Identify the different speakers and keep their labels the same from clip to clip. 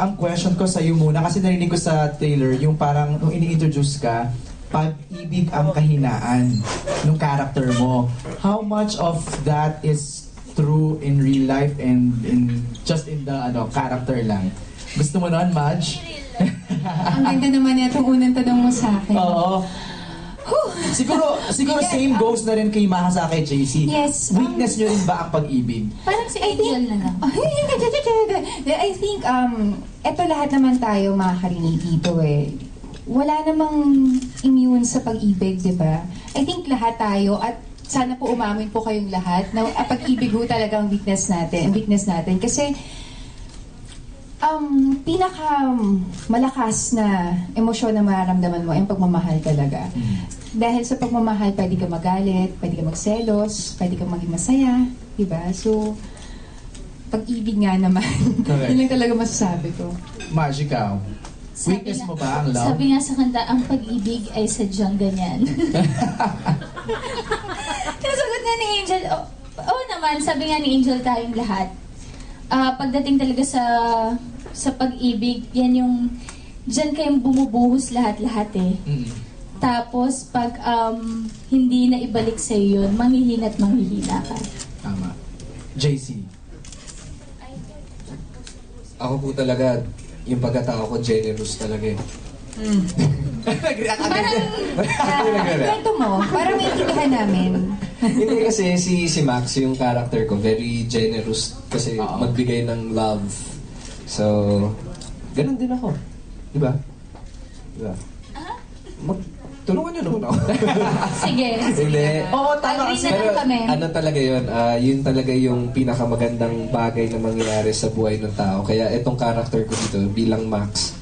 Speaker 1: ang question ko sa iyo muna, kasi narinig ko sa trailer, yung parang, nung ini-introduce ka, pag-ibig ang kahinaan ng character mo. How much of that is true in real life and just in the character lang? Gusto mo nun, Madge?
Speaker 2: Ang ganda naman itong unang tanong mo sa akin.
Speaker 1: Oo. Siguro same goes na rin kay Maha sa kay JC.
Speaker 2: Yes.
Speaker 1: Weakness nyo rin ba ang pag-ibig?
Speaker 3: Parang si Angel na lang.
Speaker 2: I think, eto lahat naman tayo makakarinig dito eh. Wala namang immune sa pag-ibig, di ba? I think lahat tayo, at sana po umamin po kayong lahat, na pag-ibig ho talaga ang weakness natin. Kasi, pinaka malakas na emosyon na mararamdaman mo ay ang pagmamahal talaga. Dahil sa pagmamahal, pwede ka magalit, pwede ka magselos, pwede ka maging masaya, diba? So, pag-ibig nga naman. Yun lang talaga masasabi ko.
Speaker 1: Madge, ikaw? Weakness mo ba ang love?
Speaker 3: Sabi nga sa kanta, ang pag-ibig ay sadyang ganyan. Kinasagot nga ni Angel, oo naman, sabi nga ni Angel tayong lahat. Pagdating talaga sa pag-ibig, yan yung, dyan kayong bumubuhos lahat-lahat eh. Tapos, pag hindi na ibalik sa'yo yun, manghihina at manghihina ka.
Speaker 1: Tama. JC?
Speaker 4: Ako po talaga, yung pagkatao ko, generous talaga eh.
Speaker 1: Nag-react agad.
Speaker 2: Kwento mo, parang maintindihan namin.
Speaker 4: Hindi kasi si Max, yung character ko, very generous kasi magbigay ng love. So, ganun din ako. Diba? Diba? Tulungan niyo naman ako.
Speaker 3: Sige.
Speaker 4: Hindi.
Speaker 1: Oo, tama
Speaker 3: Agree
Speaker 1: kasi.
Speaker 3: na lang kami.
Speaker 4: Ano talaga yun? Yun talaga yung pinakamagandang bagay na mangyayari sa buhay ng tao. Kaya itong character ko dito, bilang Max,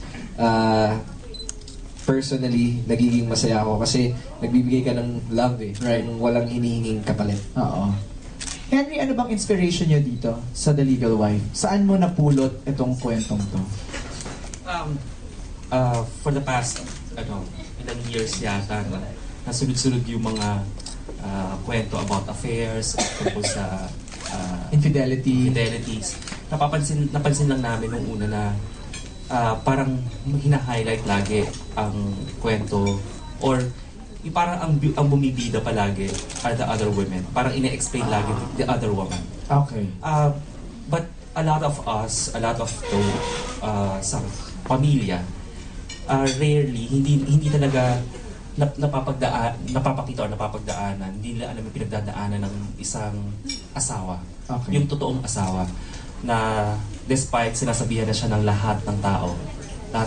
Speaker 4: personally, nagiging masaya ako kasi nagbibigay ka ng love eh.
Speaker 1: Right.
Speaker 4: Yung walang hinihinging kapalit.
Speaker 1: Oo. Henry, ano bang inspiration nyo dito sa The Legal Wife? Saan mo napulot itong kwentong to?
Speaker 5: For the past, ilang years yata, nasunod-sunod yung mga kwento about affairs, tungkol sa infidelities. Napansin lang namin nung una na parang hina-highlight lagi ang kwento or parang ang bumibida palagi are the other women. Parang ine-explain lagi the other woman.
Speaker 1: Okay.
Speaker 5: But a lot of us, a lot of sa pamilya, rarely, hindi talaga napapakita o napapagdaanan, hindi nila alam yung pinagdadaanan ng isang asawa.
Speaker 1: Okay.
Speaker 5: Yung totoong asawa na despite sinasabihan na siya ng lahat ng tao na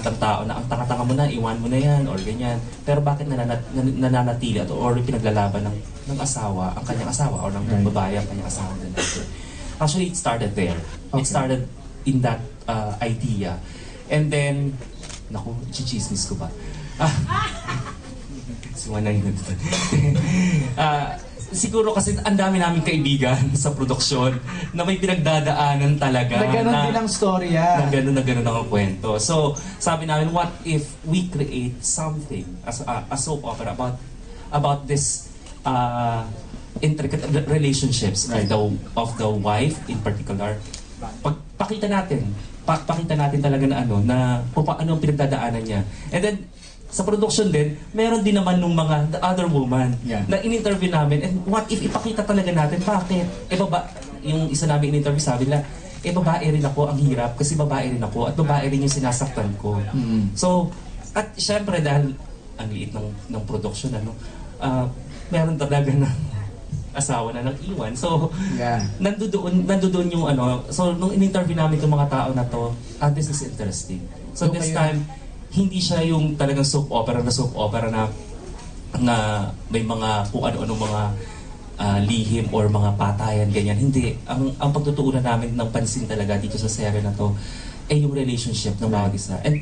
Speaker 5: ang tanga-tanga mo na, iwan mo na yan, or ganyan. Pero bakit nananatili or pinaglalaban ng asawa, ang kanyang asawa, or ng babae ang kanyang asawa din. Actually, it started there.
Speaker 1: Okay.
Speaker 5: It started in that idea. And then, naku, chichismis ko ba? Siwana yun. Siguro kasi ang dami naming kaibigan sa produksyon na may pinagdadaanan talaga.
Speaker 1: Na ganun din ang storya.
Speaker 5: Na ganun ang kwento. So, sabi namin, what if we create something as a soap opera about this intricate relationships of the wife in particular. Pakita natin talaga na ano ang pinagdadaanan niya. And then, sa production din, meron din naman nung mga the other woman na in-interview namin. And what if ipakita talaga natin, bakit? Yung isa namin in-interview, sabi nila, babae rin ako, ang hirap, kasi babae rin ako, at babae rin yung sinasaktan ko. So, at syempre dahil ang liit ng production, meron talaga ng asawa na nag-iwan. So, nandoon yung so nung in-interview namin itong mga tao na to, this is interesting. So this time, hindi siya yung talagang soap opera na may mga kung ano-ano mga lihim or mga patayan, ganyan. Hindi. Ang pagtutuunan namin ng pansin talaga dito sa serye na to ay yung relationship ng bawat isa. And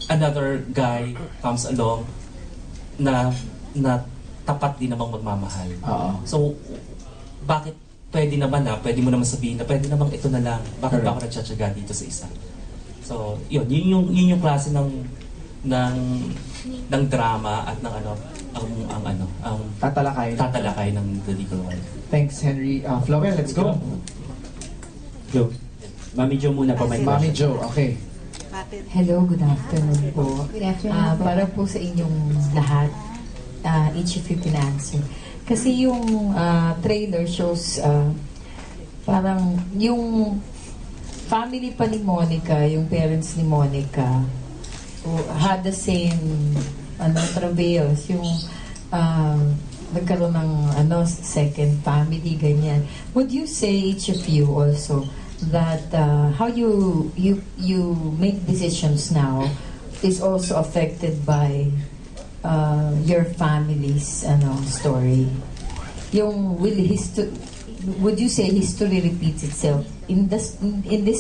Speaker 5: another guy comes along na tapat din namang magmamahal. So, bakit pwede mo naman sabihin na pwede namang ito na lang. Bakit ba ako nagtsatsaga dito sa isa? So, yun yung klase ng drama at ng ang tatalakay ng The Legal Wife.
Speaker 1: Thanks, Henry. Flowell, let's go.
Speaker 6: Joe. Mami Joe muna pa may
Speaker 1: Mami Joe, okay.
Speaker 6: Hello, good afternoon po.
Speaker 2: Good afternoon po.
Speaker 6: Para po sa inyong lahat, each of you can answer. Kasi yung trailer shows parang yung family pa ni Monica, yung parents ni Monica, had the same travails. Yung nagkaroon ng second family, ganyan. Would you say, each of you also, that how you make decisions now is also affected by your family's story? Yung would you say history repeats itself in this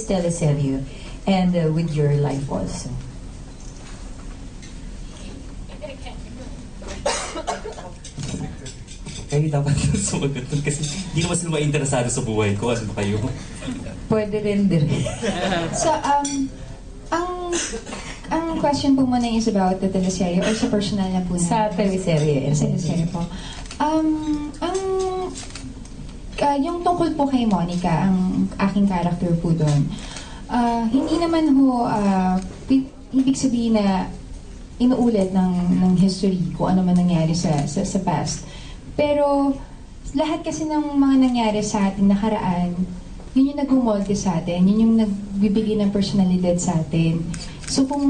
Speaker 6: teleserye and with your life also?
Speaker 5: Kayo dapat sumagot dun kasi hindi naman sila interesado sa buhay ko. Ano ba kayo?
Speaker 6: Pwede rin din.
Speaker 2: So, ang question po muna is about the teleserye or sa personal na po na?
Speaker 6: Sa teleserye.
Speaker 2: Sa teleserye po. Yung tungkol po kay Monica, ang aking character po doon, hindi naman ho, ibig sabihin na inuulit ng history kung ano man nangyari sa past. Pero lahat kasi ng mga nangyari sa ating nakaraan, yun yung nag-molde sa atin, yun yung nagbibigay ng personalidad sa atin. So kung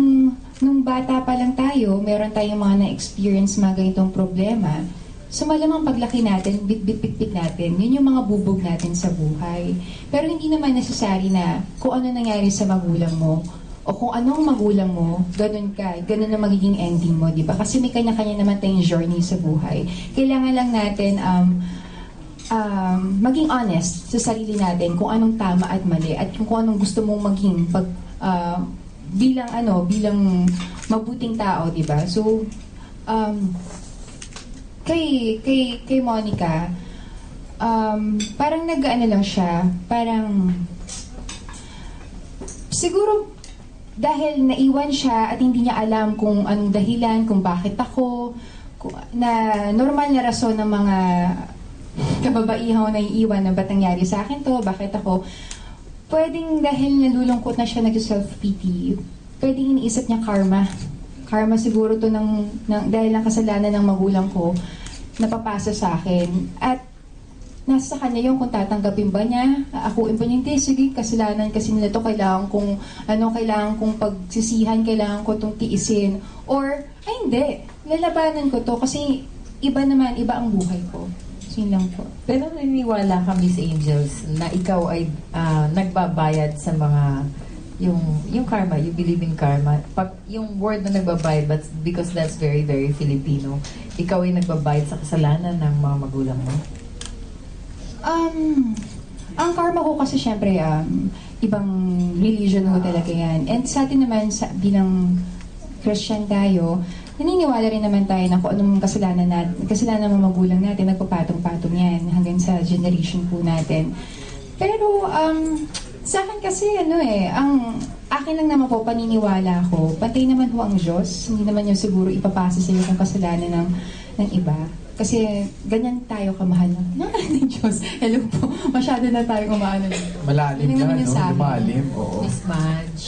Speaker 2: nung bata pa lang tayo, meron tayong mga na-experience mga ganitong problema, so malamang paglaki natin, bit-bit natin, yun yung mga bubog natin sa buhay. Pero hindi naman necessary na kung ano nangyari sa magulang mo, o kung anong magulang mo, ganun na magiging ending mo, di ba? Kasi may kanya-kanya naman tayong journey sa buhay. Kailangan lang natin maging honest sa sarili natin kung anong tama at mali at kung anong gusto mong maging bilang mabuting tao, di ba? So, kay Monica, parang lang siya, parang siguro dahil naiwan siya at hindi niya alam kung anong dahilan, kung bakit ako, na normal na rason ng mga kababaihan na iiwan na ba't nangyari sa akin to, bakit ako, pwedeng dahil nalulungkot na siya nag-self-pity, pwedeng iniisip niya karma. Karma siguro to dahil lang kasalanan ng magulang ko, napapasa sa akin. At nasa kanya yung kung tatanggapin ba niya, akuin ba niya, hindi, sige, kasalanan kasi nila to, kailangan kong pagsisihan, kailangan ko itong tiisin. Or, ay hindi, lalabanan ko to kasi iba ang buhay ko. So, yun lang po.
Speaker 6: Pero naniniwala kami sa Angels na ikaw ay nagbabayad sa mga yung karma, you believe in karma. Pag yung word na nagbabayad, but because that's very, very Filipino, ikaw ay nagbabayad sa kasalanan ng mga magulang mo?
Speaker 2: Ang karma ko kasi syempre, ibang religion ho talaga yan. And sa atin naman, bilang Christian tayo, naniniwala rin naman tayo na kung anong kasalanan ng magulang natin, nagpapatong-patong yan hanggang sa generation po natin. Pero, sa akin kasi, ang akin lang naman po, paniniwala ko, pantay naman ho ang Diyos. Hindi naman yung siguro ipapasa sa iyo kung kasalanan ng iba. Kasi ganyan tayo kamahal ng Diyos. Hello po. Masyado na tayo umaano.
Speaker 1: Malalim
Speaker 2: Yun
Speaker 1: yan,
Speaker 2: naman yung
Speaker 1: no?
Speaker 2: sa akin.
Speaker 1: Lumalim, oo.
Speaker 6: Miss Madge.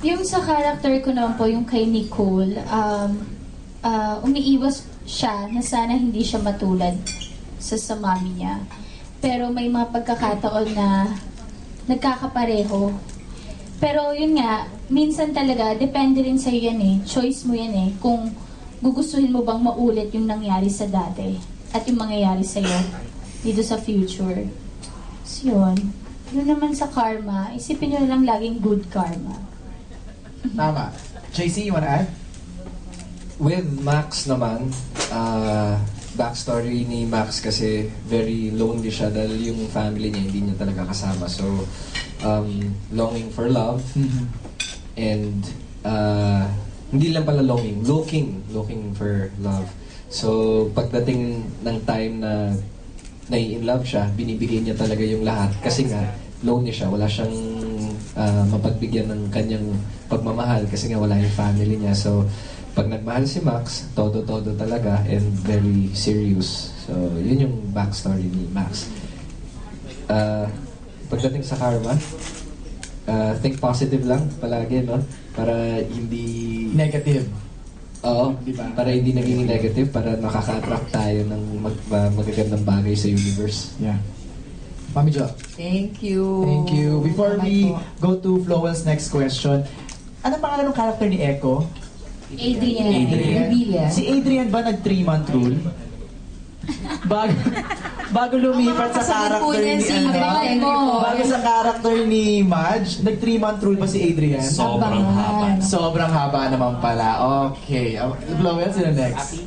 Speaker 3: Yung sa character ko naman po, yung kay Nicole, umiiwas siya na sana hindi siya matulad sa mami niya. Pero may mga pagkakataon na nagkakapareho. Pero yun nga, minsan talaga, depende rin sa'yo yan eh. Choice mo yan eh. Kung gugustuhin mo bang maulit yung nangyari sa dati at yung mangyayari sa'yo dito sa future. So yun. Yun naman sa karma, isipin nyo lang laging good karma.
Speaker 1: Tama. JC, you wanna add?
Speaker 4: With Max naman, backstory ni Max kasi very lonely siya dahil yung family niya hindi niya talaga kasama. So, longing for love and hindi lang pala looking for love. So, pagdating ng time na nai-in love siya, binibigay niya talaga yung lahat kasi nga lonely siya, wala siyang mapagbigyan ng kanyang pagmamahal kasi nga wala yung family niya. So, pag nagmahal si Max, todo-todo talaga and very serious. So, yun yung backstory ni Max. Pagdating sa karma, think positive lang palagi, no? Para hindi...
Speaker 1: Negative.
Speaker 4: Oo,
Speaker 1: Diba?
Speaker 4: para hindi naging negative, para makaka-attract tayo ng magagandang bagay sa universe.
Speaker 1: Yeah. Mami Jo.
Speaker 6: Thank you.
Speaker 1: Thank you. Before
Speaker 2: Salamat
Speaker 1: we
Speaker 2: po.
Speaker 1: go to Flowell's next question, anong pangalan ng character ni Echo?
Speaker 3: Adrian.
Speaker 2: Revilla.
Speaker 1: Si Adrian ba nag 3-month rule? Bago lumipat sa
Speaker 2: Kasabi po
Speaker 1: character
Speaker 2: niyan
Speaker 1: ni
Speaker 2: si
Speaker 1: ano,
Speaker 2: Henry po.
Speaker 1: bago sa character ni Madge, nag 3-month rule ba si Adrian?
Speaker 5: Sobrang haba.
Speaker 1: Sobrang haba naman pala. Okay. Flowell, sino next?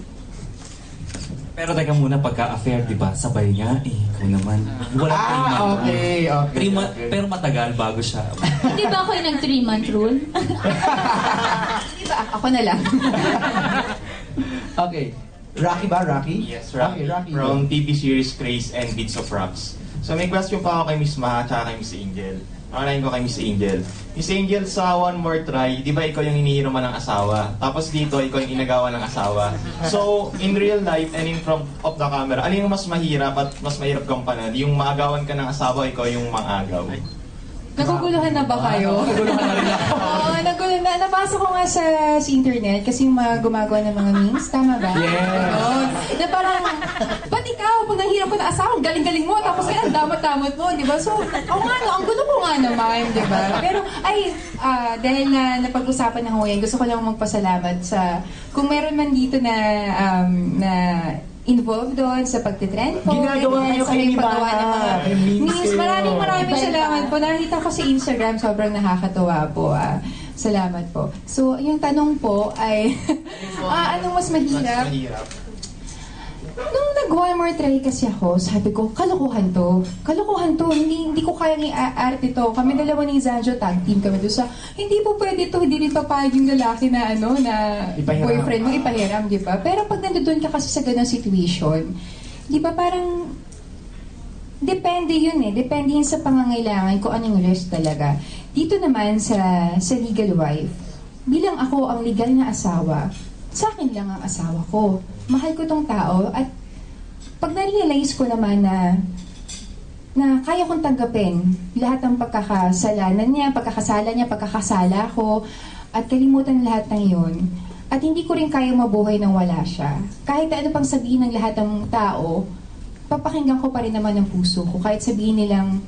Speaker 5: Pero teka muna, pagka-affair, di ba? Sabay niya, ikaw naman. Wala
Speaker 1: Okay.
Speaker 5: Pero matagal bago siya.
Speaker 3: Hindi ba ako yung nag 3-month rule?
Speaker 2: Di ba? Ako na lang.
Speaker 1: Okay. Rocky ba? Rocky?
Speaker 7: Yes,
Speaker 1: Okay,
Speaker 7: Rocky.
Speaker 1: Rocky.
Speaker 7: From TV series Grace and Beats of Rocks. So may question pa ako kay Miss Maha at kay Miss Angel. Anayin ko kay Miss Angel. Miss Angel, sa One More Try, di ba ikaw yung hinihiraman ng asawa? Tapos dito, ikaw yung inagawa ng asawa. So, in real life and in front of the camera, ano yung mas mahirap at mas mahirap gampanan? Yung maagawan ka ng asawa, ikaw yung mangagaw?
Speaker 2: Naguguluhan na ba kayo?
Speaker 1: Naguguluhan na rin ako.
Speaker 2: Oo, naguluhan. Nabasa ko nga sa internet kasi yung mga gumagawa ng mga memes, tama ba?
Speaker 1: Yes.
Speaker 2: Yun. Na parang, ba't ikaw, pag nahirap ko na asawa, ang galing-galing mo, tapos ay, ang damot-damot mo, di ba? So, ako nga, no, ang gulo ko nga naman, di ba? Pero, dahil na napag-usapan ng Huyen, gusto ko lang magpasalamat sa, kung meron man dito na, na involved doon sa pagtitrend ko.
Speaker 1: Ginagawa
Speaker 2: ganyan,
Speaker 1: kayo
Speaker 2: sa
Speaker 1: kay
Speaker 2: may paggawa
Speaker 1: Ibarra.
Speaker 2: ng mga
Speaker 1: May memes
Speaker 2: memes.
Speaker 1: kayo.
Speaker 2: Maraming
Speaker 3: Iba-iba.
Speaker 2: salamat po. Nakita ko sa Instagram, sobrang nakakatuwa po. Salamat po. So, yung tanong po ay, anong mas mahirap?
Speaker 7: Mas mahirap.
Speaker 2: Nung nag-One More Try kasi ako, sabi ko, kalokohan to. Kalokohan to. Hindi ko kayang i-arte to. Kami dalawa ni Zanjo, tag team kami doon sa, hindi po pwede to, hindi rin papayag yung lalaki na na
Speaker 1: Ipahiram.
Speaker 2: boyfriend mo, ipahiram, di ba? Pero pag nandoon ka kasi sa ganang situation, di ba parang, depende yun eh. Depende yun sa pangangailangan kung anong risk talaga. Dito naman sa legal wife, bilang ako ang legal na asawa, sa akin lang ang asawa ko. Mahal ko tong tao at pag na-realize ko naman na kaya kong tanggapin lahat ng pagkakasalanan niya, pagkakasala ko, at kalimutan lahat ng yun. At hindi ko rin kaya mabuhay nang wala siya. Kahit ano pang sabihin ng lahat ng tao, papakinggan ko pa rin naman ang puso ko. Kahit sabihin nilang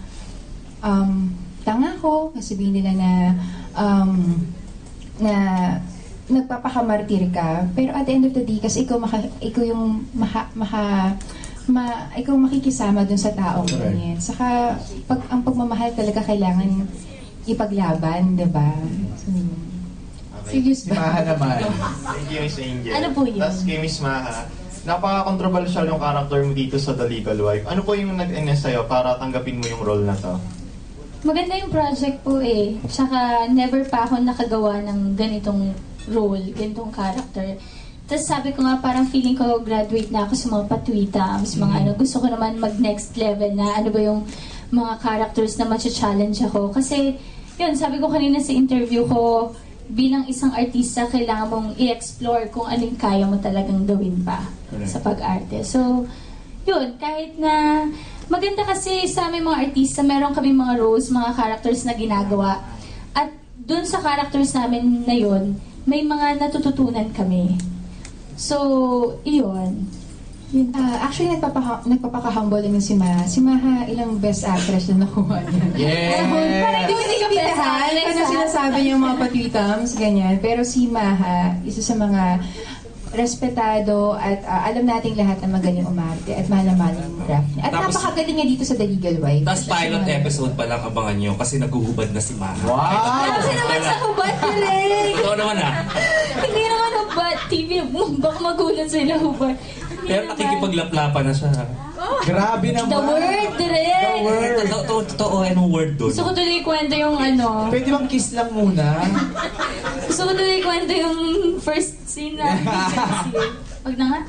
Speaker 2: tanga ko, sabihin nila na nagpapakamartir ka, pero at the end of the day, kasi ikaw yung ikaw makikisama dun sa taong
Speaker 1: Correct.
Speaker 2: ganyan. Saka, ang pagmamahal talaga kailangan ipaglaban, di ba? So, serious
Speaker 1: Si
Speaker 2: ba?
Speaker 1: Maha naman.
Speaker 7: Thank you, Miss Angel.
Speaker 3: Ano po yun?
Speaker 7: Tapos kay Miss Maha, napaka-controversial yung character mo dito sa The Legal Wife. Ano po yung nag-ns sa'yo para tanggapin mo yung role na to?
Speaker 3: Maganda yung project po eh. Tsaka never pa ako nakagawa ng ganitong role, ganitong character. Tapos sabi ko nga parang feeling ko graduate na ako sa mga patwitams, mga ano. Gusto ko naman mag next level na ano ba yung mga characters na matcha-challenge ako. Kasi yun, sabi ko kanina sa interview ko, bilang isang artista, kailangan mong i-explore kung anong kaya mo talagang gawin pa sa pag-arte. So, yun, kahit na maganda kasi sa aming mga artista, meron kami mga roles, mga characters na ginagawa. At dun sa characters namin na yun, may mga natututunan kami. So, iyon.
Speaker 2: Actually, nagpapaka-humble din si Maha. Si Maha, ilang best actress na nakuha niya.
Speaker 1: Yes!
Speaker 2: Parang hindi ko naiintindihan kung ano sinasabi niya mga patwitams, ganyan. Pero si Maha, isa sa mga respetado at alam nating lahat na magaling umarte at mahal na mahal yung craft niya. At
Speaker 5: Tapos-
Speaker 2: napakagaling niya dito sa The Legal Wife.
Speaker 5: Tapos pilot episode pa lang abangan nyo kasi naguhubad na si Maha.
Speaker 1: Wow!
Speaker 3: Kasi naman sa hubad direct.
Speaker 5: Totoo naman ah.
Speaker 3: Hindi naman hubad. TV, baka magulat sila hubad. Hindi
Speaker 5: Pero
Speaker 3: naman.
Speaker 5: nakikipaglaplapan na siya.
Speaker 1: Grabe naman.
Speaker 3: The word direct.
Speaker 1: The word.
Speaker 5: Totoo, anong word doon?
Speaker 3: Gusto ko tuloy kwento yung ano.
Speaker 1: Pwede bang kiss lang muna?
Speaker 3: Gusto ko tuloy kwento yung first scene na Wag na nga.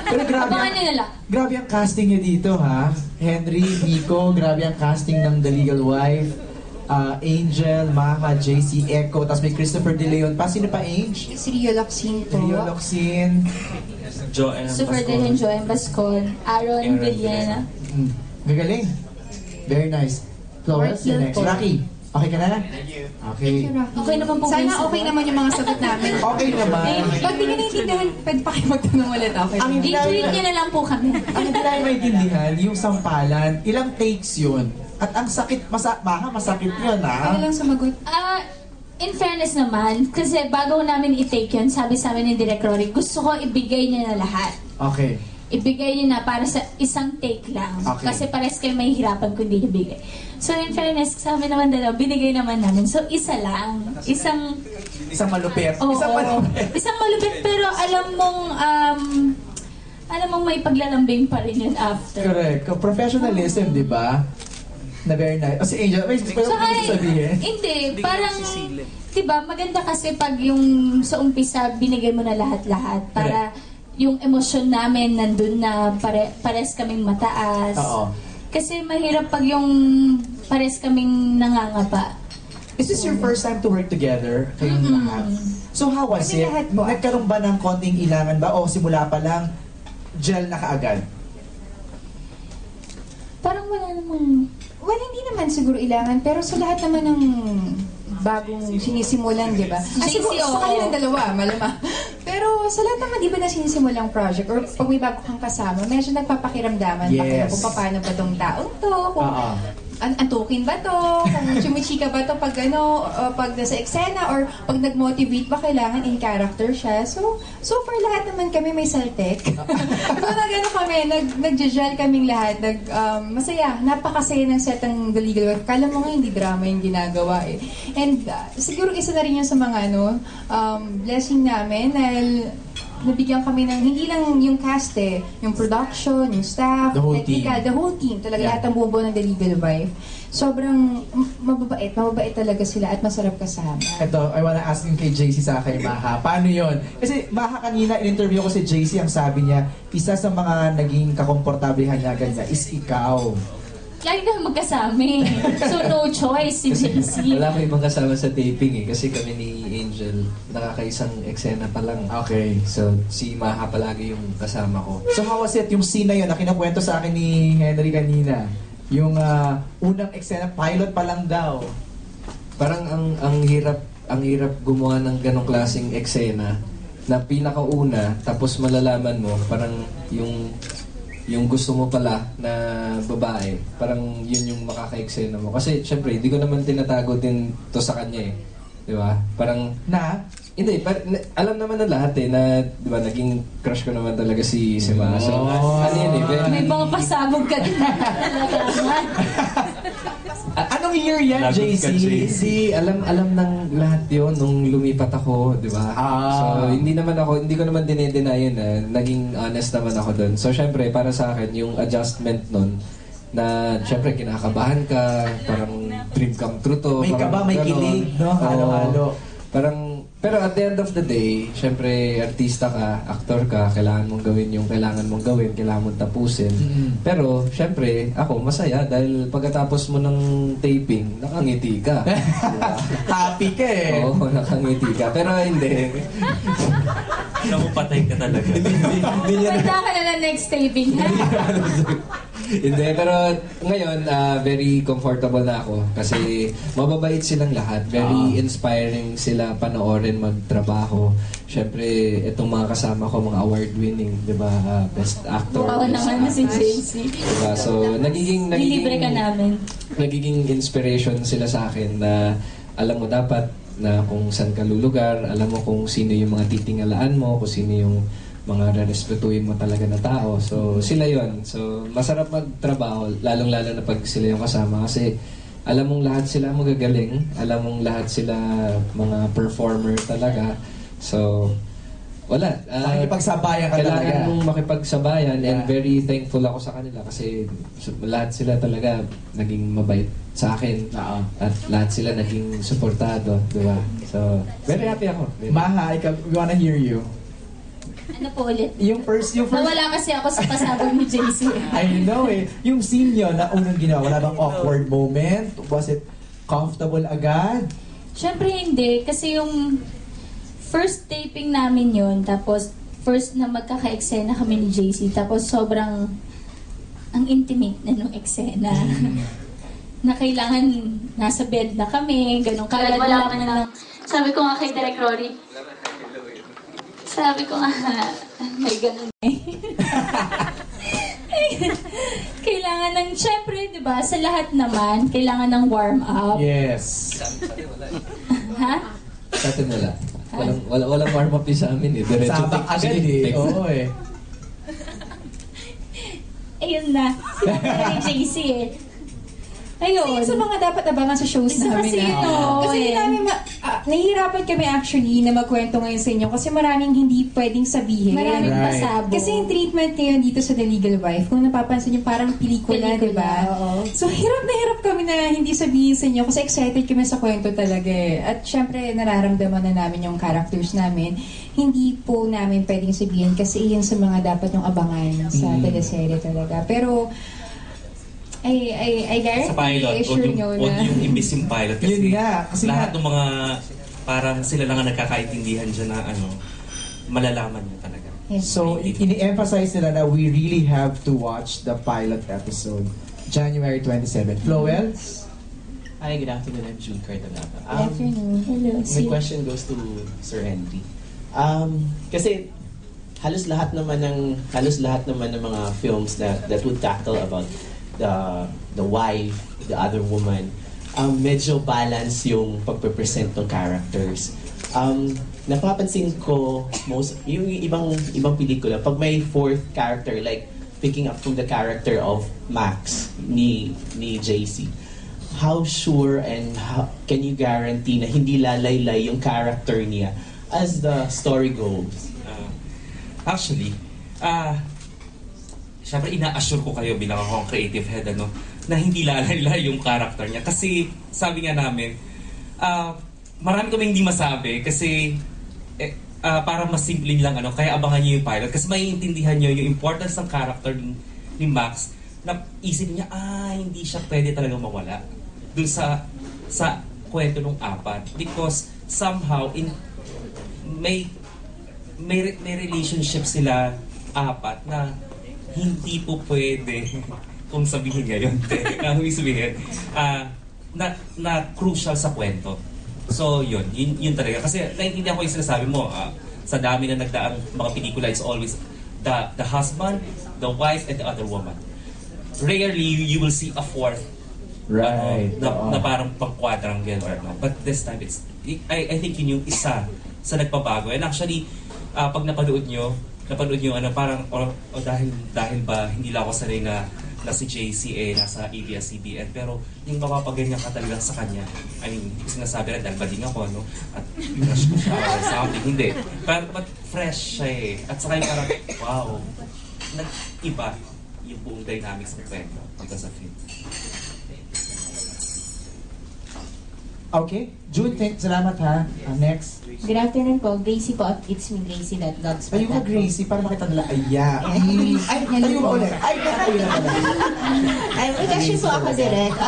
Speaker 1: Pero grabe,
Speaker 3: Abangan nyo na lang.
Speaker 1: grabe ang casting niya dito, ha? Henry, Nico, grabe ang casting ng The Legal Wife. Angel, Maha, JC, Echo, tapos may Christopher De Leon. Pa, sino pa, Ange?
Speaker 2: Si Rio Locsin po.
Speaker 1: Rio Locsin.
Speaker 5: Joanne
Speaker 3: Super
Speaker 5: Bascon.
Speaker 3: din Joanne Bascon, Aaron Villena.
Speaker 1: Gagaling. Very nice. Flowers,
Speaker 2: Mark
Speaker 1: next.
Speaker 2: Hill po.
Speaker 1: Rocky. Okay ka na?
Speaker 7: Thank you.
Speaker 1: Okay.
Speaker 3: Okay naman po.
Speaker 2: Sana
Speaker 3: kayo,
Speaker 2: okay
Speaker 3: sir.
Speaker 2: naman yung mga sagot namin.
Speaker 1: Okay naman.
Speaker 2: Pag di ka naiintindihan, pwede pa kayo magtanong ulit. Okay.
Speaker 1: Ang hindi
Speaker 3: I-tweet
Speaker 1: namin,
Speaker 3: niyo na lang po kami.
Speaker 1: ang hindi namin maintindihan, yung sampalan, ilang takes yun? At ang sakit, masakit yun,
Speaker 2: Kaya
Speaker 1: ha?
Speaker 2: lang sumagot.
Speaker 3: In fairness naman, kasi bago namin i-take yun, sabi sa amin ni Direk Rory, gusto ko ibigay niya na lahat.
Speaker 1: Okay.
Speaker 3: Ibigay niyo na para sa isang take lang.
Speaker 1: Okay.
Speaker 3: Kasi pares kayo mahihirapan kung hindi niyo bigay. So in fairness, sa amin naman dalawa, binigay naman namin. So isa lang. Isang
Speaker 1: Isang malupit.
Speaker 3: Oo,
Speaker 1: Isang malupit.
Speaker 3: isang malupit pero alam mong may paglalambing pa rin yun after.
Speaker 1: Correct. Professionalism, di ba? Na very nice. O si Angel, may
Speaker 3: Saka,
Speaker 1: sabihin?
Speaker 3: hindi, parang, diba, maganda kasi pag yung sa umpisa, binigay mo na lahat-lahat para yung emosyon namin nandun na pares kaming mataas.
Speaker 1: Oo.
Speaker 3: Kasi mahirap pag yung pares kaming nangangapa.
Speaker 1: Is this your first time to work together? Kayong lahat? So how was
Speaker 2: Kami
Speaker 1: it?
Speaker 2: lahat po.
Speaker 1: Nagkaroon ba ng konting ilangan ba? O simula pa lang, gel na kaagad?
Speaker 3: Parang wala namang...
Speaker 2: Well, hindi naman siguro ilangan, pero sa lahat naman ng bagong sinisimulan, di ba? Siguro sa kanilang dalawa, malamang. Pero sa lahat naman, di ba na sinisimulang project, or pag may bago kang kasama, medyo nagpapakiramdaman pa kayo
Speaker 1: Yes.
Speaker 2: kung paano ba tong taong to, kung
Speaker 1: Oo.
Speaker 2: antukin ba to, kung chumichika ba to pag pag nasa eksena, or pag nag-motivate ba kailangan in character siya. So far lahat naman kami may saltek. So kami, nag-gel kaming lahat, masaya, napakasaya ng set ng The Legal Wife. Kala mo nga hindi drama yung ginagawa eh. And siguro isa na rin yun sa mga blessing namin dahil nabigyan kami ng, hindi lang yung cast yung production, yung staff,
Speaker 1: The whole
Speaker 2: technical,
Speaker 1: team.
Speaker 2: the whole team, talaga
Speaker 1: Yeah.
Speaker 2: lahat ng buo ng The Legal Wife. Sobrang mababait talaga sila at masarap kasama.
Speaker 1: Ito, I wanna ask yung kay JC sa kay Maha. Paano yon? Kasi Maha kanina, in-interview ko si JC, ang sabi niya, isa sa mga naging kakomportablehan niya ganyan is ikaw.
Speaker 3: Lagi kami magkasama eh. So no choice si JC.
Speaker 4: Wala ko ibang kasama sa taping kasi kami ni Angel, nakakaisang eksena pa lang.
Speaker 1: Okay.
Speaker 4: So, si Maha palagi yung kasama ko.
Speaker 1: So how was it, yung scene na yun, na kinakwento sa akin ni Henry kanina? Yung unang eksena, pilot pa lang daw.
Speaker 4: Parang ang hirap gumawa ng ganong klaseng eksena na pinakauna, tapos malalaman mo, parang yung gusto mo pala na babae, parang yun yung makaka-eksena mo. Kasi syempre, hindi ko naman tinatago din to sa kanya eh. Di ba? Parang, hindi, alam naman ng lahat eh na, di ba, naging crush ko naman talaga si Ma. So, ano yun eh,
Speaker 3: May mga pasabog ka din.
Speaker 1: Anong year yan,
Speaker 5: Lagot
Speaker 1: JC?
Speaker 5: ka, JC.
Speaker 4: Hindi, alam ng lahat yon nung lumipat ako, di ba? So, hindi ko naman dinedenay yun naging honest naman ako doon. So, syempre, para sa akin, yung adjustment nun, na syempre, kinakabahan ka, parang dream come true to.
Speaker 1: May
Speaker 4: parang
Speaker 1: kaba, may
Speaker 4: ganon.
Speaker 1: kilig, no? Halo-halo.
Speaker 4: Pero at the end of the day, syempre, artista ka, aktor ka, kailangan mong gawin yung kailangan mong gawin, kailangan mong tapusin. Pero, syempre, ako, masaya dahil pagkatapos mo ng taping, nakangiti ka. Diba?
Speaker 1: Happy ka eh.
Speaker 4: Oo, nakangiti ka. Pero hindi.
Speaker 5: Alam mo, patay ka talaga.
Speaker 4: Hindi niya
Speaker 3: Punta ka na ng next taping, ha?
Speaker 4: Hindi, pero ngayon, very comfortable na ako kasi mababait silang lahat. Very inspiring sila panoorin magtrabaho. Siyempre, itong mga kasama ko, mga award-winning, di ba? Best actor.
Speaker 3: Mukha
Speaker 4: best
Speaker 3: naman na si
Speaker 4: actress.
Speaker 3: JC.
Speaker 4: Diba? So,
Speaker 3: Nilibre ka namin.
Speaker 4: nagiging inspiration sila sa akin na alam mo dapat na kung saan ka lulugar, alam mo kung sino yung mga titingalaan mo, kung sino yung mga rerespetuhin mo talaga na tao. So, sila yon. So, masarap magtrabaho, lalong-lalo na pag sila yung kasama kasi alam mong lahat sila magagaling, alam mong lahat sila mga performer talaga. So, wala.
Speaker 1: Makikipagsabayan ka talaga.
Speaker 4: Kailangan mong makipagsabayan and
Speaker 1: Yeah.
Speaker 4: very thankful ako sa kanila kasi lahat sila talaga naging mabait sa akin. At lahat sila naging suportado, di ba? So, very happy ako.
Speaker 1: Maha, we wanna hear you.
Speaker 3: Ano po ulit?
Speaker 1: Yung first...
Speaker 3: Nawala kasi ako sa pasabog ni JC.
Speaker 1: I know eh. Yung scene yun na unang ginawa, wala bang awkward moment? Was it comfortable agad?
Speaker 3: Siyempre hindi. Kasi yung first taping namin yun, tapos first na magkaka-eksena kami ni JC, tapos sobrang ang intimate na nung eksena. na kailangan nasa bed na kami, ganun kagad
Speaker 8: Wala
Speaker 3: lang
Speaker 8: man
Speaker 3: na.
Speaker 8: lang. Sabi ko nga kay Direk Rory. Sabi ko nga, may ganun eh.
Speaker 3: Kailangan ng, syempre, di ba, sa lahat naman, kailangan ng warm up.
Speaker 1: Yes.
Speaker 3: Ha?
Speaker 4: Sa atin wala. Walang warm-up din sa amin eh. Diretso
Speaker 1: Sabak agad eh. Oo eh.
Speaker 3: Ayun na. Sinabi ni JC eh. Ayun.
Speaker 2: Sa mga dapat abangan sa shows
Speaker 3: Isa
Speaker 2: namin.
Speaker 3: kasi yun,
Speaker 2: Kasi hindi namin nahihirapan kami actually na magkwento ngayon sa inyo kasi maraming hindi pwedeng sabihin.
Speaker 3: Maraming
Speaker 1: Right.
Speaker 3: pasabog.
Speaker 2: Kasi yung treatment ngayon dito sa The Legal Wife, kung napapansin niyo parang pelikula, di ba?
Speaker 3: oo.
Speaker 2: So hirap na hirap kami na hindi sabihin sa inyo kasi excited kami sa kwento talaga eh. At syempre nararamdaman na namin yung characters namin. Hindi po namin pwedeng sabihin kasi yun sa mga dapat yung abangan sa teleserye talaga. Pero I guarantee,
Speaker 5: Sa pilot,
Speaker 2: assure nyo
Speaker 5: huwag
Speaker 2: na.
Speaker 5: yung imbis yung pilot. Kasi,
Speaker 1: Yun nga, kasi
Speaker 5: lahat ng mga, parang sila lang ang nagkakaintindihan dyan na malalaman nyo talaga.
Speaker 1: So, ini-emphasize nila na we really have to watch the pilot episode. January 27. Flowell?
Speaker 9: Hi, good afternoon. I'm June Cardonata.
Speaker 2: Good afternoon. Hello.
Speaker 9: My question goes to Sir Henry. Kasi halos lahat naman ng mga films that would tackle about the wife, the other woman, medyo balance yung pagpe-present ng characters. Napapansin ko yung ibang pelikula pag may fourth character, like picking up from the character of Max ni JC. How sure and how can you guarantee na hindi lalaylay yung character niya as the story goes?
Speaker 5: Actually, syempre ina-assure ko kayo bilang akong creative head na hindi lalala yung character niya. Kasi sabi nga namin, marami kaming hindi masabi kasi para mas simple lang kaya abangan niyo yung pilot kasi maiintindihan niyo yung importance ng character ni Max na isip niya, hindi siya pwede talagang mawala dun sa kwento ng apat because somehow may relationship sila apat na hindi po pwede kung sabihin ngayon ang sabihin na crucial sa kwento. So yun talaga kasi naiintindihan ko yung sinasabi mo sa dami na nagdaang mga pelikula, it's always the husband, the wife, and the other woman. Rarely you will see a fourth na parang pang-quadrangle or ano. But this time I think yun yung isa sa nagpabago. And actually pag napanood nyo parang dahil ba hindi lang ako sanay na si JC nasa ABS-CBN pero yung mapapaganyan ka talaga sa kanya, I mean, sinasabi na dahil bading ako at crush ko siya or something, hindi. But fresh siya at saka yung parang, wow, nag-iba yung buong dynamics ng kwento because of him.
Speaker 1: Okay. June, salamat ha. Next.
Speaker 10: Good afternoon po. Gracie po at It's Me Gracie that vlogs po.
Speaker 1: Ayun ka, Gracie, para makita nila. Ay, ayun ka ulit. Ay, ayun na pala.
Speaker 10: May question po ako direct.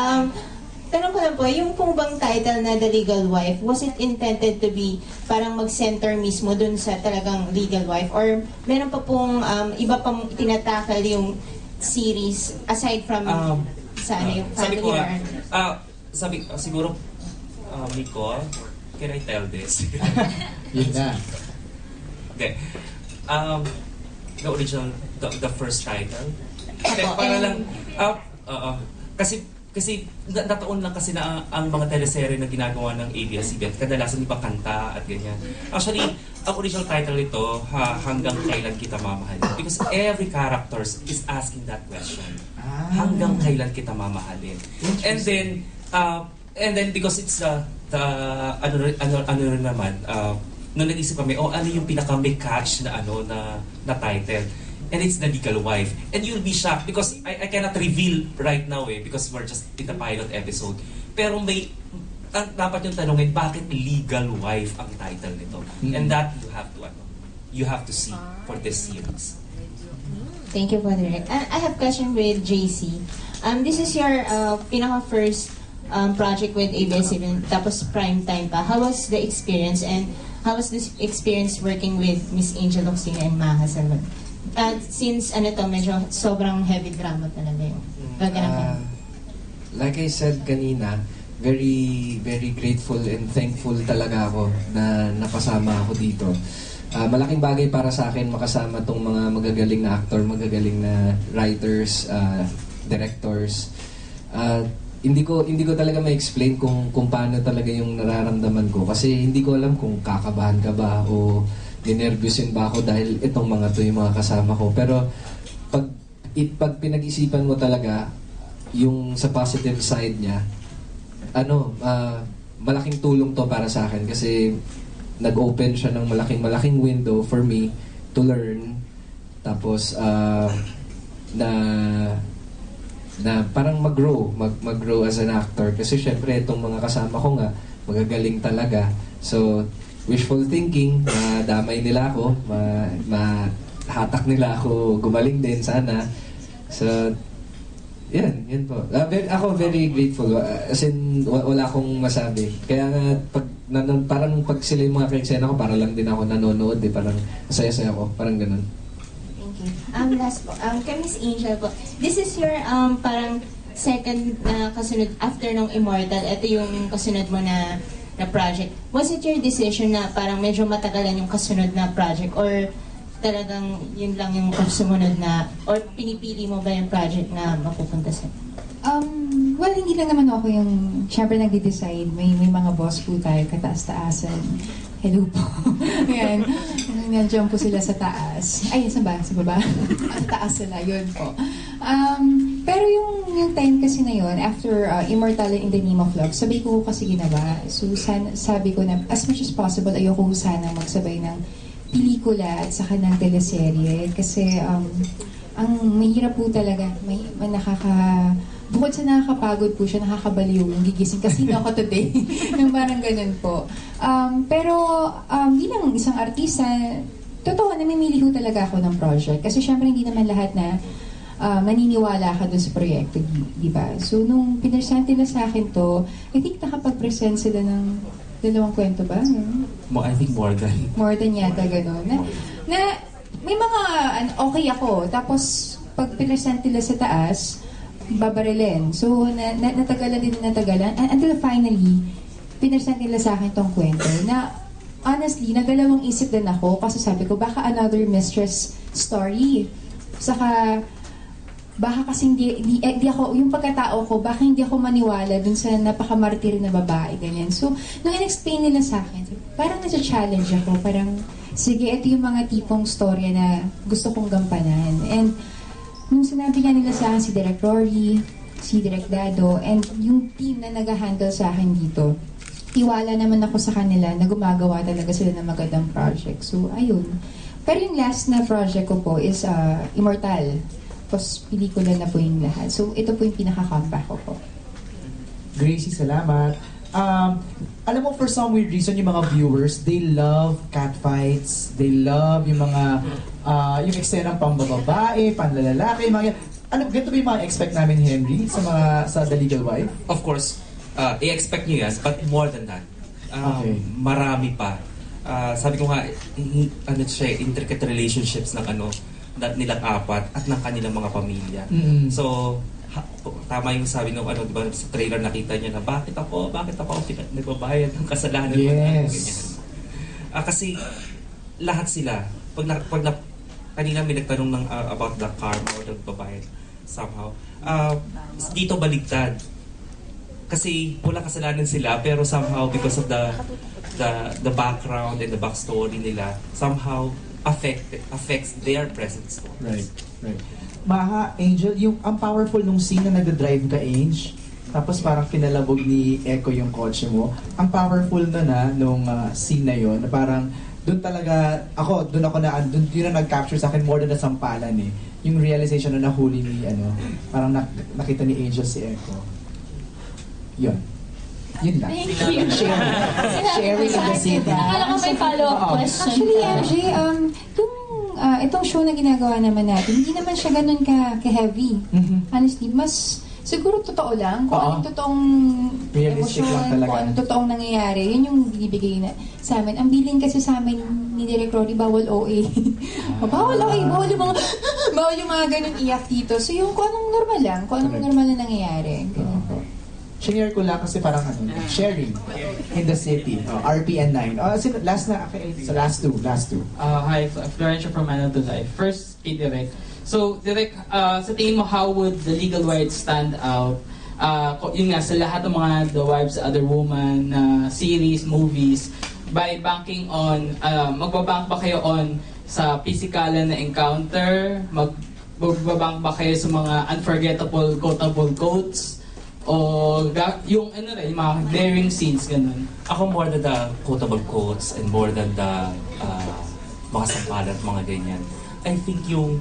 Speaker 10: Tanong ko lang po, yung pong bang title na The Legal Wife, was it intended to be parang mag-center mismo dun sa talagang legal wife? Or meron pa pong iba pang tinatakal yung series aside from yung family or
Speaker 5: siguro Nicole, can I tell this?
Speaker 1: Yun na.
Speaker 5: Okay. The original, the first title. Para lang, kasi nataon lang kasi na ang mga teleserye na ginagawa ng ABS-CBN, kadalasan ibang kanta at ganyan. Actually, ang original title nito, Hanggang Kailan Kita Mamahalin. Because every character is asking that question. Hanggang kailan kita mamahalin? And then because it's ano rin naman, nung nag-isip kami, ano yung pinaka-may catch na na title? And it's The Legal Wife. And you'll be shocked because I cannot reveal right now because we're just in the pilot episode. Pero dapat yung tanongin, bakit Legal Wife ang title nito? And that you have to see for this series.
Speaker 10: Thank you, Father Rick. I have a question with JC. This is your pinaka-first project with ABS-CBN, tapos prime time pa. How was the experience and how was this experience working with Miss Angel Locsin and Maha Salman? Since medyo sobrang heavy drama talaga yung gaganapan.
Speaker 4: like I said kanina, very, very grateful and thankful talaga ako na napasama ako dito. Malaking bagay para sa akin makasama tong mga magagaling na actor, magagaling na writers, directors. Hindi ko talaga ma-explain kung paano talaga yung nararamdaman ko kasi hindi ko alam kung kakabahan ka ba o ninervyusin ba ako dahil itong mga to yung mga kasama ko. Pero pag pinag-isipan mo talaga yung sa positive side niya, malaking tulong to para sa akin kasi nag-open siya ng malaking window for me to learn. Tapos na parang mag-grow as an actor kasi syempre itong mga kasama ko nga magagaling talaga. So wishful thinking, damay nila ako, mahatak nila ako gumaling din sana. So yan po. Ako very grateful. As in, wala akong masabi. Kaya nga, parang pag sila yung mga ka-eksena ko, para lang din ako nanonood. Parang masaya-saya ako. Parang ganun.
Speaker 10: Thank you. Last po. Kay Miss Angel po. This is your parang second na kasunod after ng Immortal. Ito yung kasunod mo na project. Was it your decision na parang medyo matagalan yung kasunod na project? Or talagang yun lang yung sumunod na, or pinipili mo ba yung project na mapupunta sa?
Speaker 2: Well, hindi lang naman ako yung, syempre nag-decide, may mga boss po tayo, kataas-taasan. Hello po. Ayan, nandiyan po sila sa taas. Ay, saan ba? Sa baba? Sa taas sila, yun po. Pero yung time kasi na yun, after Immortal in the Name of Love, sabi ko kasi ginawa. So, sabi ko na, as much as possible, ayoko sana magsabay ng pelikula at saka ng teleserye kasi ang mahirap po talaga bukod sa nakakapagod po siya, nakakabaliw yung gigising kasi ako today yung parang ganun po pero bilang isang artista totoo, namimili ko talaga ako ng project kasi syempre hindi naman lahat na maniniwala ka doon sa proyekto, di ba? So nung pinresent nila sa akin to, I think nakapag-present sila ng 2 kwento ba?
Speaker 5: I think more than.
Speaker 2: More than yata gano'n. Na may mga okay ako. Tapos pag pinresent nila sa taas, babarilin. So natagalan. Until finally, pinresent nila sa akin tong kwento. Na honestly, nagdalawang isip din ako kasi sabi ko, baka another mistress story. Saka baka kasi hindi ako, yung pagkatao ko, baka hindi ako maniwala dun sa napakamartir na babae, ganyan. So, nung in-explain nila sa akin, parang nasa-challenge ako, parang, sige, ito yung mga tipong storya na gusto kong gampanan. And, nung sinabi nga nila sa akin si Direk Rory, si Direk Dado, and yung team na nag-handle sa akin dito, tiwala naman ako sa kanila na gumagawa talaga sila ng magandang project. So, ayun. Pero yung last na project ko po is Immortal. Tapos pelikula na po yung lahat. So, ito po yung pinaka-comeback ko po.
Speaker 1: Gracie, salamat. Alam mo, for some weird reason, yung mga viewers, they love catfights, they love yung mga, yung eksena ng pambababae, panlalalaki, mga ganito ba yung mga expect namin, Henry, sa The Legal Wife?
Speaker 5: Of course, i-expect nyo yan, but more than that.
Speaker 1: Okay.
Speaker 5: Marami pa. Sabi ko nga, intricate relationships ng nilang apat at ng kanilang mga pamilya.
Speaker 1: Mm-hmm.
Speaker 5: So, tama yung sabi nung diba, sa trailer nakita niya na bakit ako nagbabayad ng kasalanan.
Speaker 1: Yes.
Speaker 5: Kasi lahat sila, kanina may nagtanong ng about the karma or the babayad somehow. Dito baligtad. Kasi wala kasalanan sila pero somehow because of the background and the backstory nila, somehow affects their present story.
Speaker 1: Right. Maha, Angel, ang powerful nung scene na nagda-drive ka, Ange, tapos parang pinalabog ni Echo yung kotse mo. Ang powerful nung scene na yon, na parang doon yun na nag-capture sa akin more than na sampalan eh. Yung realization na nahuli ni, parang nakita ni Angel si Echo. Yun lang.
Speaker 3: Thank you.
Speaker 1: Sharing in the city.
Speaker 3: Akala ko may follow-up question.
Speaker 2: Actually, MJ, itong show na ginagawa naman natin, hindi naman siya ganun ka-heavy.
Speaker 1: Mm-hmm.
Speaker 2: Honestly, mas siguro totoo lang. Kung anong totoong
Speaker 1: realistic
Speaker 2: emosyon,
Speaker 1: lang talaga.
Speaker 2: kung anong totoong nangyayari, yun yung binibigay na sa amin. Ang bilin kasi sa amin ni Direk Rory, bawal OA. Bawal yung mga ganun iyak dito. So yung kung anong normal lang, kung anong normal na nangyayari. Ganun po.
Speaker 1: Share ko lang kasi parang sharing in the city. RPN 9. Last na, okay, so last two.
Speaker 11: Hi, Florencio from Manado Life. First, kay Direk. So, Direk, sa tingin mo, how would the legal rights stand out? Yun nga, sa lahat ng mga The Wives, Other Woman, series, movies, by banking on, magbabank ba kayo on sa physikalan na encounter? Magbabank ba kayo sa mga unforgettable, quotable quotes? O yung yung mga daring scenes, ganun?
Speaker 5: Ako more than the quotable quotes and more than the mga sampalan at mga ganyan. I think yung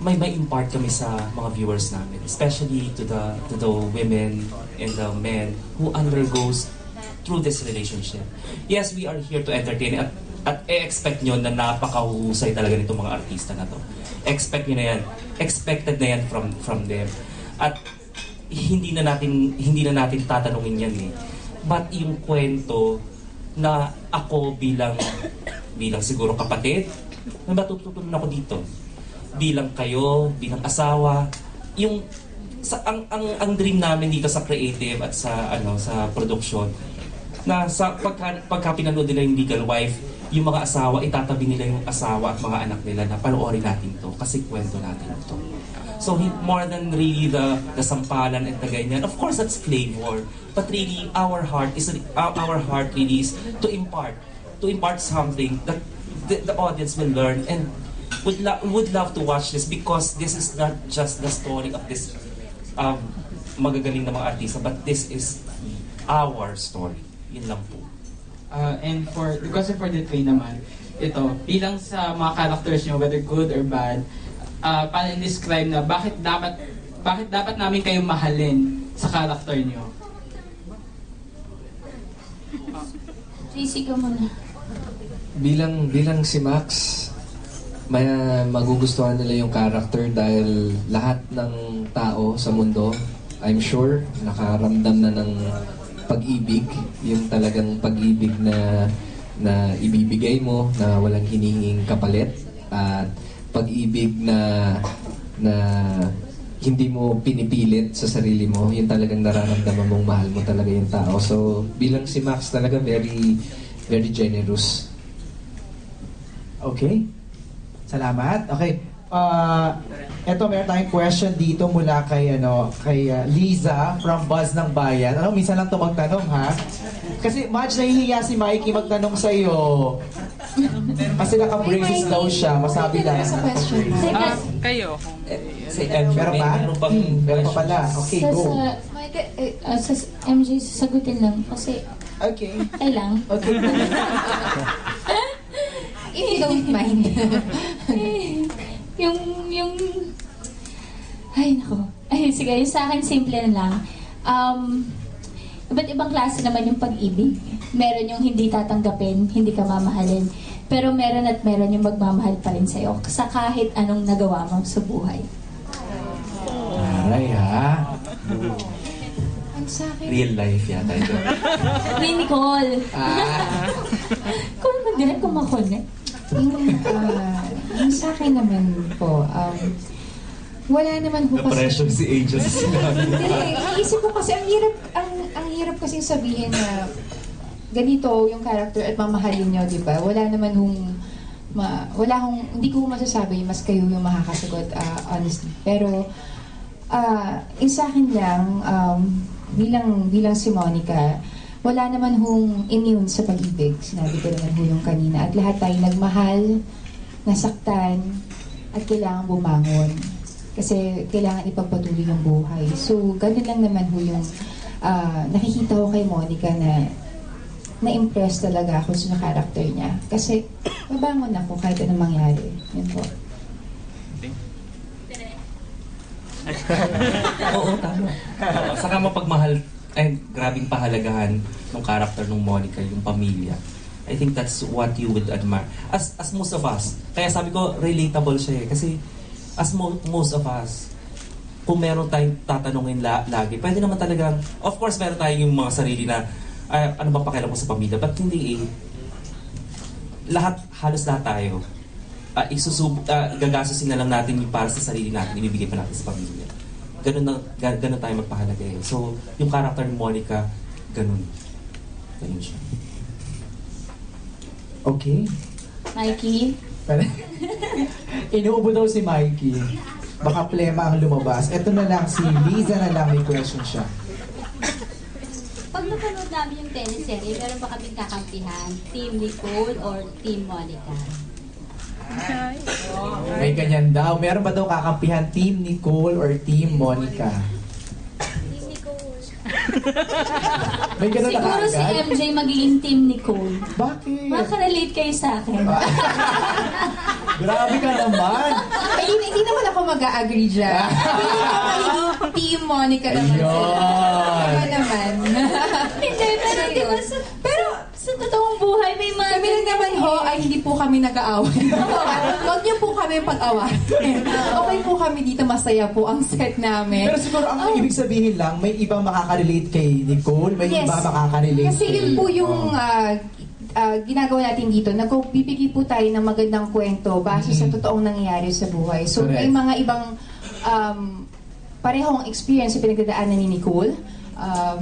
Speaker 5: may impart kami sa mga viewers namin, especially to the women and the men who undergoes through this relationship. Yes, we are here to entertain at expect nyo na napakahusay talaga nitong mga artista na to. Expect nyo na yan. Expected na yan from them. At hindi na natin tatanungin yan eh. But yung kwento na ako bilang siguro kapatid, may matututunan ako dito. Bilang kayo, bilang asawa, ang dream namin dito sa creative at sa production na sa pagka pinanood nila yung Legal Wife, yung mga asawa, itatabi nila yung asawa at mga anak nila na panoorin natin to kasi kwento natin to. So more than really the sampalan and the ganyan, of course that's flavor, but really our heart really is to impart something that the audience will learn and would love to watch this, because this is not just the story of this magagaling na mga artista, but this is our story. Yun lang po.
Speaker 11: And for the question for the three naman, ito, bilang sa mga characters nyo, whether good or bad, paano describe na bakit dapat namin kayo mahalin sa character nyo?
Speaker 3: JC ka muna.
Speaker 4: Bilang si Max, may magugustuhan nila yung character dahil lahat ng tao sa mundo, I'm sure, nakaramdam na ng pag-ibig, yung talagang pag-ibig na ibibigay mo na walang hinihinging kapalit, at pag-ibig na hindi mo pinipilit sa sarili mo, yung talagang nararamdaman mong mahal mo talaga yung tao. So bilang si Max talaga very very generous.
Speaker 1: Okay. Salamat. Okay. Eto, meron tayong question dito mula kay Liza from Buzz ng Bayan. Minsan lang ito magtanong, ha? Kasi Madge, nahihiya si Mikey magtanong sa'yo. Kasi naka-braces daw siya. Masabi lang.
Speaker 11: Kayo.
Speaker 1: Meron pa? Meron pa pala. Okay, go.
Speaker 3: Sa MJ, sasagutin lang. Kasi,
Speaker 1: okay.
Speaker 3: Ay lang.
Speaker 1: Okay.
Speaker 2: If you don't mind.
Speaker 3: Ay, nako. Ay, sige, yung sa akin, simple na lang. Iba't ibang klase naman yung pag-ibig. Meron yung hindi tatanggapin, hindi ka mamahalin. Pero meron yung magmamahal pa rin sa'yo sa kahit anong nagawa mo sa buhay.
Speaker 1: Aray, ha?
Speaker 2: Sa akin,
Speaker 5: Real life yata ito.
Speaker 3: Ni Nicole. Kung mag-direct, kumakonek.
Speaker 2: yung sa akin naman po, wala naman po kasi...
Speaker 5: Na-pressure si Angel sa sinabi.
Speaker 2: Hindi, iisip ko kasi ang hirap kasing sabihin na ganito yung character at mamahalin nyo, di ba? Wala naman hindi ko masasabi mas kayo yung makakasagot, honestly. Pero, yung sa akin lang, bilang si Monica, wala naman immune sa pag-ibig. Sinabi ko naman yung kanina. At lahat tayo nagmahal, nasaktan, at kailangan bumangon. Kasi kailangan ipagpatuloy yung buhay. So, ganun lang naman yung nakikita ko kay Monica na na-impress talaga ako sa character niya. Kasi babangon ako kahit anong mangyari. Yun po.
Speaker 5: Oo, tama. Saka mapagmahal, grabing pahalagahan ng character ng Monica, yung pamilya. I think that's what you would admire. As most of us. Kaya sabi ko, relatable siya eh. Kasi as most of us, kung meron tayong tatanungin lagi, pwede naman talagang, of course meron tayong yung mga sarili na, ano ba pakialam mo sa pamilya? But hindi eh. Halos lahat tayo. Gagastusin na lang natin yung para sa sarili natin, ibibigay pa natin sa pamilya. ganun tayo magpahalaga eh. So, yung character ni Monica, ganun siya.
Speaker 1: Okay.
Speaker 3: Mikey?
Speaker 1: Inuubo daw si Mikey. Baka plema ang lumabas. Ito na lang, si Liza na lang may question siya.
Speaker 12: Pag napanood namin yung teleserye, meron ba kaming kakampihan? Team Nicole or Team Monica?
Speaker 1: May ganyan daw. Meron ba daw kakampihan Team Nicole or Team Monica?
Speaker 12: Team Nicole.
Speaker 1: May ganun na
Speaker 3: Siguro si
Speaker 1: kaagad?
Speaker 3: MJ magiging Team Nicole.
Speaker 1: Bakit?
Speaker 3: Makaka-relate kayo sa akin.
Speaker 1: Grabe ka naman!
Speaker 2: Hindi naman ako mag-a-agree dyan. Hindi ko magiging Team Monica naman sila.
Speaker 1: Ayun!
Speaker 2: Iba naman.
Speaker 3: Hindi, pero di ba pero sa totoong buhay may mga...
Speaker 2: Kami lang naman ho ay hindi po kami nag-aaway. Huwag niyo po kami pag-awatin. Okay po kami dito, masaya po ang set namin.
Speaker 1: Pero siguro ang ibig sabihin lang, may ibang makaka-relate kay Nicole, may
Speaker 2: Yes.
Speaker 1: iba makaka-relate
Speaker 2: Kasi yun po yung ginagawa natin dito. Nagbibigay po tayo ng magandang kwento base sa totoong nangyayari sa buhay. So
Speaker 1: Correct.
Speaker 2: may mga ibang parehong experience sa pinagdadaanan ni Nicole.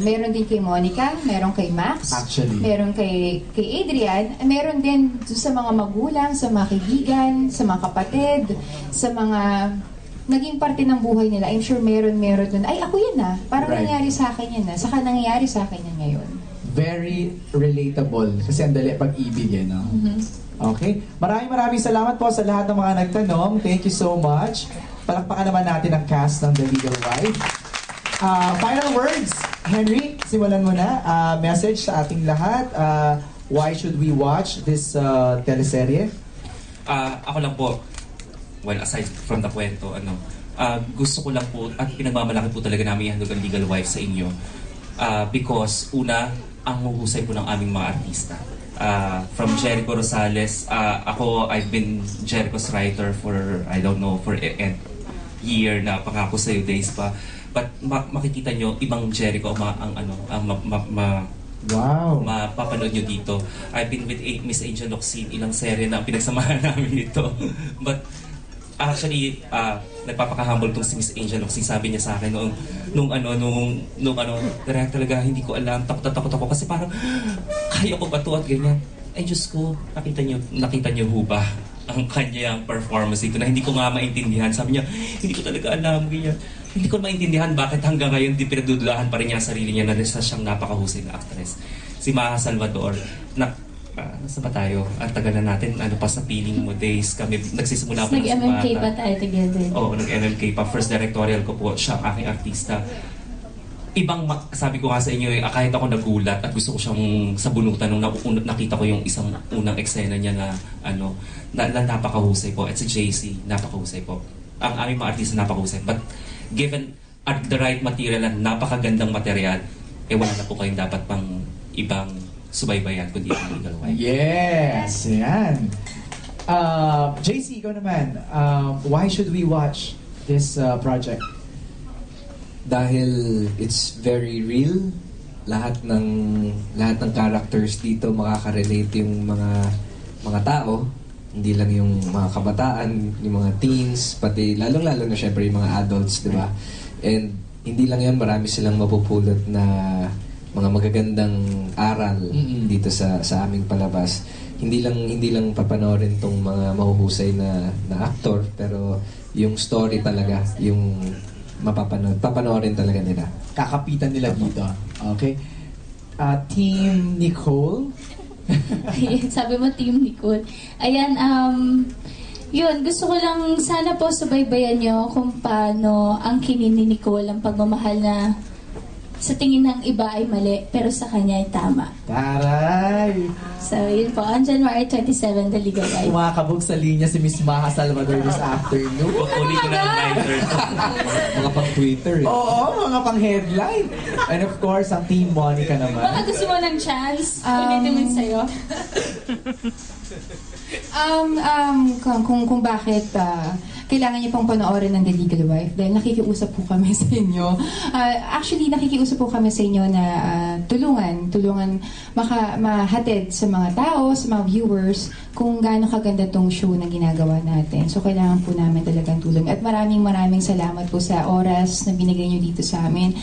Speaker 2: Meron din kay Monica, meron kay Max,
Speaker 1: Actually.
Speaker 2: meron kay Adrian, meron din sa mga magulang, sa mga kaibigan, sa mga kapatid, sa mga naging parte ng buhay nila. I'm sure meron dun. Ay, ako yan na. Parang
Speaker 1: Right.
Speaker 2: nangyari sa akin yan na. Saka nangyayari sa akin yan ngayon.
Speaker 1: Very relatable. Kasi ang dali pag-ibig eh, no? Okay. Maraming salamat po sa lahat ng mga nagtanong. Thank you so much. Palakpakan naman natin ang cast ng The Legal Wife. Final words. Henry, simulan mo na. Message sa ating lahat. Why should we watch this teleserye?
Speaker 5: Ako lang po, well, aside from the kwento, gusto ko lang po, at pinagmamalaki po talaga namin ihandog ang Legal Wife sa inyo. Because, una, ang huhusay po ng aming mga artista. From Jericho Rosales, I've been Jericho's writer for, I don't know, for a year na Pangako Sa'yo days pa. But makikita nyo, ibang Jericho
Speaker 1: Wow.
Speaker 5: mapapanood nyo dito. I've been with Miss Angel Locsin, ilang serye na ang pinagsamahan namin ito. But actually, nagpapaka-humble tong si Miss Angel Locsin. Sabi niya sa akin nung direct talaga, hindi ko alam, takot ako kasi parang kaya ko ba to at ganyan. Ay Diyos ko, nakita niyo ho ba ang kanyang performance dito na hindi ko nga maintindihan. Sabi niya, hindi ko talaga alam, ganyan. Hindi ko maintindihan bakit hanggang ngayon di pinagdududahan pa rin niya ang sarili niya na nasa siyang napakahusay na actress. Si Maha Salvador, nasa ba tayo? Ang tagal na natin, pa sa Piling Mo days, kami nagsisimula pa ng
Speaker 3: Nag-MMK pa tayo together.
Speaker 5: Oo, nag-MMK pa. First directorial ko po, siya ang aking artista. Sabi ko nga sa inyo, kahit ako nagulat at gusto ko siyang sabunutan nung nakita ko yung isang unang eksena niya na napakahusay po. At si JC, napakahusay po. Ang aming mga artista napakahusay. But given the right material at napakagandang material, wala na po kayong dapat pang ibang subaybayan kundi ang Legal Wife.
Speaker 1: Yes! Yan. JC, ikaw naman. Why should we watch this project?
Speaker 4: Dahil it's very real. Lahat ng characters dito makaka-relate yung mga tao. Hindi lang yung mga kabataan, yung mga teens, pati lalong-lalo na syempre yung mga adults, di ba? And hindi lang yan, marami silang mapupulot na mga magagandang aral dito sa aming palabas. Hindi lang papanoorin tong mga mahuhusay na aktor, pero yung story talaga, yung papanoorin talaga nila.
Speaker 1: Kakapitan nila dito. Okay. Team Nicole.
Speaker 3: Ayan, sabi mo Team Nicole. Ayan, yun, gusto ko lang sana po subaybayan nyo kung paano ang kinin ni Nicole ang pagmamahal na sa tingin ng iba ay mali, pero sa kanya ay tama.
Speaker 1: Taray!
Speaker 3: So, yun po. On January 27, The Legal Wife.
Speaker 1: Kumakabog sa linya si Miss Maha Salvador this afternoon.
Speaker 5: Kukunin ko na ng writer.
Speaker 4: Mga pang Twitter eh.
Speaker 1: Oo, mga pang-headline. And of course, ang Team Monica
Speaker 3: Baka
Speaker 1: naman.
Speaker 3: gusto mo ng chance? Ulitin mo sa'yo.
Speaker 2: Kung bakit kailangan niyo pong panoorin ng The Legal Wife dahil nakikiusap po kami sa inyo. Actually, nakikiusap gusto po kami sa inyo na tulungan mahatid sa mga tao, sa mga viewers, kung gaano kaganda tong show na ginagawa natin. So, kailangan po namin talagang tulong. At maraming salamat po sa oras na binigay nyo dito sa amin.